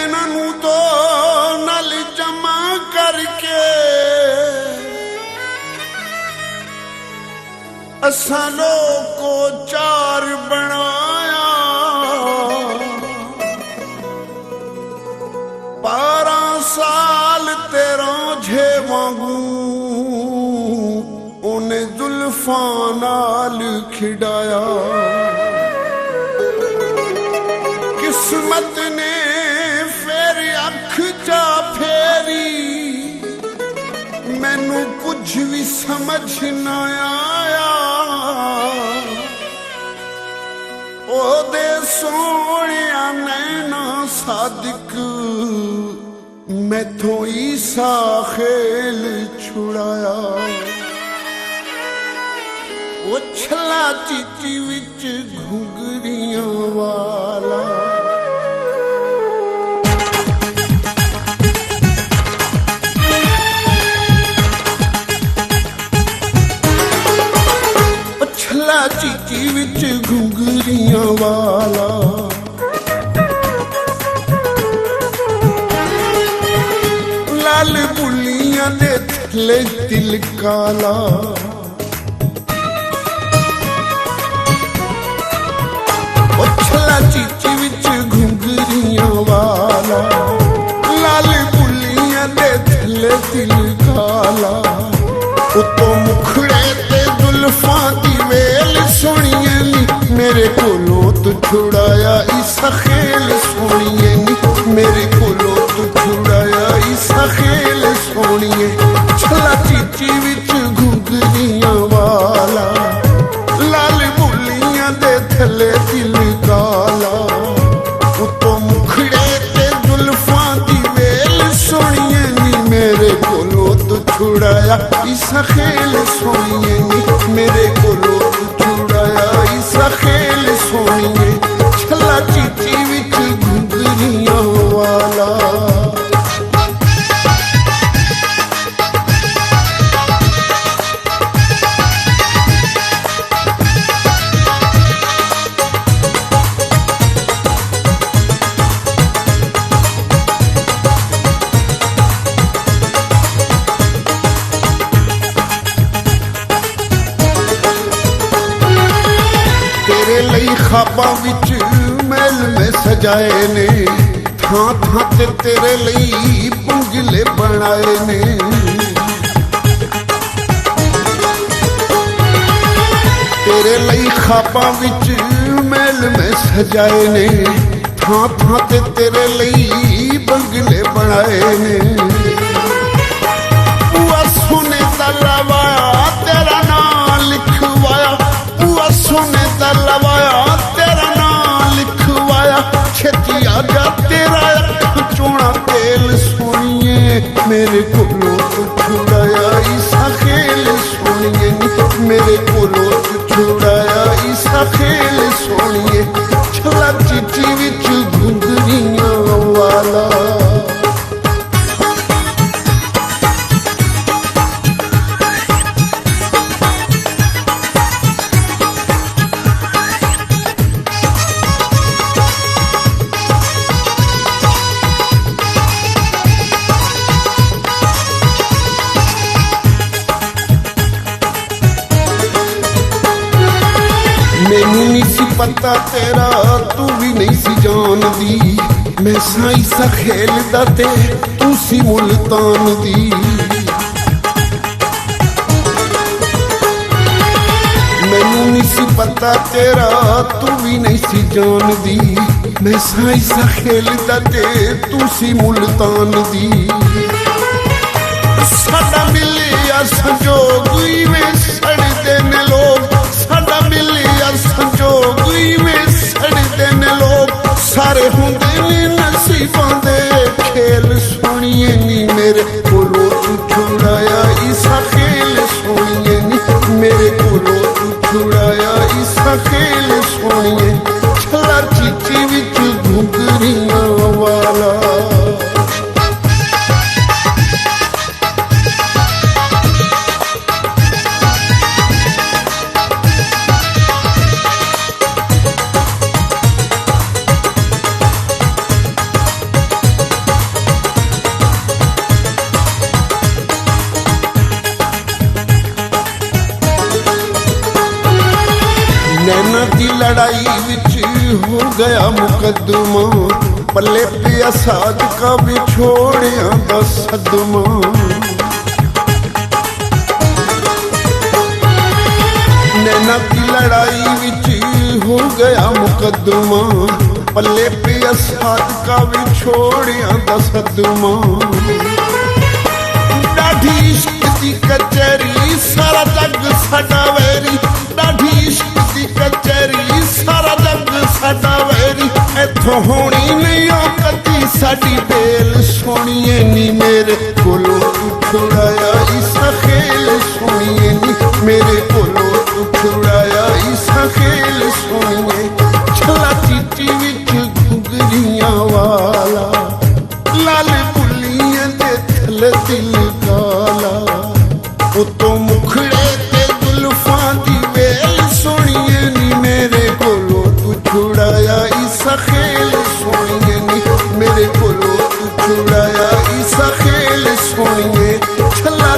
नैनू तो नल जमा करके असा लोग को चार बनाया। 12 साल तेरा झे वांगू उन्हें जुल्फा नाल खिड़ाया। किस्मत ने फिर अख चा फेरी मैनू कुछ भी समझ ना आया। ओदे सोहणिया नैना सादिक मैथों ईसा खेल छुड़ाया। उछला चीची विच घुंगरियां वाला उछला चीची विच घुंगरियां वाला लाल बुलियां दे थले दिल काला। उछला चीची विच घुंगरियां वाला लाल बुलियां दे थले दिल काला। उतो मुखड़े ते जुल्फां दी वेल सोहणिए नी मेरे कोलों तू छुड़ाया। ईसा खेल सोहणिए नी मेरे कोलों तू छुड़ाया। ईसा खेल सोहणिए उछला चीची विच घुंगरियां वाला लाल बुलियां दे थले दिल काला। उतो मुखड़े ते जुल्फां दी वेल सोहणिए नी मेरे कोलों तू छुड़ाया। ईसा खेल सोहणिए नी मेरे कोलों तू छुड़ाया। ईसा खेल सोहणिए छला चीची विच घुंगरियां वाला। तेरे लई ख्वाबां विच महल में सजाए ने थां थां ते तेरे लई पुंजले बनाए ने। तेरे लई ख्वाबां विच महल में सजाए ने थां थां ते तेरे लई बंगले बनाए ने। बुआ सोने दा लवाया तेरा नाम लिखवाया। बुआ सोने दा लवाया तेरा नाम लिखवाया। छेती आजा तेरा चोना तेल सोहणिए मेरे कोलों तू छुड़ाया। ईसा खेल सोहणिए नी मेरे कोलों तू छुड़ाया। ईसा खेल सोहणिए छला चीची विच घुंगरियां वाला। मैनू नहीं सी पता तेरा तू भी नहीं सी जानदी। मैं साई सा खेलदा ते तू सी मुल्तान दी। मैनू नहीं सी पता तेरा तू भी नहीं सी जानदी। मैं साई सा खेलदा ते तू सी मुल्तान दी। साडा मिलिया संजोग इवें सड़दे ने लोग। साडा मिलिया संजोग इवें सड़दे ने लोग। सारे हुंदे ने नसीबां दे खेल सोहणिए नी मेरे कोलों तू छुड़ाया। ईसा खेल सोहणिए नी मेरे कोलों तू छुड़ाया। ईसा खेल सोहणिए छला चीची विच घुंगरियां वाला। गया मुकदमा, पल्ले पिया साध का बिछोड़िया दा सदमा। नैना की लड़ाई विच हो गया मुकदमा, पल्ले पिया साध का बिछोड़िया दा सदमा। डाढ़ी इश्क दी कचहरी सारा जग साडा वैरी, डाढ़ी इश्क दी कचहरी सारा जग साडा वैरी। इत्थों होनी नहीं कदी साडी बेल सोहणीए नी, मेरे कोलों तू छुड़ाया इसा खेल सोहणीए नी, मेरे कोलों तू छुड़ाया इसा खेल सोहणीए। छला चीची विच घुंघरियां वाला, लाल बुलियां दे थल दिल काला, उतों मुखड़े ते जुल्फां दी वेल सोहणीए नी, मेरे कोलों तू छुड़ाया इसा खेल सोहणीए नी, मेरे कोलों तू छुड़ाया इसा खेल सोहणीए। छला